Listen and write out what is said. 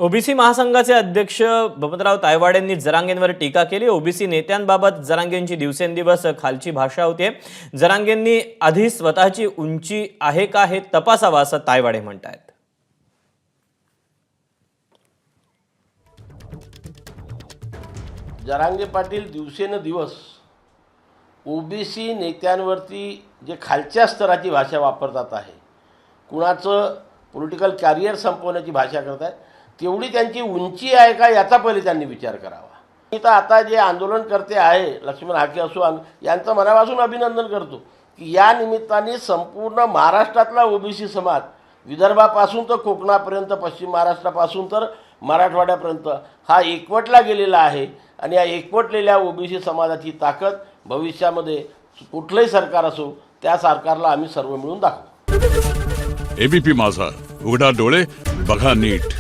OBC महासंघाचे अध्यक्ष बबनराव तायवाड यांनी जरांगेंवर टीका केली। ओबीसी नेत्यांबाबत जरांगेंची दिवसेंदिवस खालची भाषा होते। जरांगेंनी आधी स्वतःची उंची आहे का हे तपासावं असं तायवाडे म्हणतात। जरांगे पाटील दिवसेंदिवस ओबीसी नेत्यांवरती जे खालच्या स्तराची भाषा वापरतात आहे, कुणाचं पॉलिटिकल कॅरियर संपवण्याची भाषा करत आहेत, तेवढी त्यांची उंची आहे का याचा पहिले त्यांनी विचार करावा। मी तर आता जे आंदोलनकर्ते आहे लक्ष्मण हाके असो यांचं मनापासून अभिनंदन करतो की या निमित्ताने संपूर्ण महाराष्ट्रातला ओबीसी समाज विदर्भापासून तर कोकणापर्यंत, पश्चिम महाराष्ट्रापासून तर मराठवाड्यापर्यंत हा एकवटला गेलेला आहे आणि या एकवटलेल्या ओबीसी समाजाची ताकद भविष्यामध्ये कुठलंही सरकार असो त्या सरकारला आम्ही सर्व मिळून दाखवू। एबीपी माझा, उघडा डोळे बघा नीट।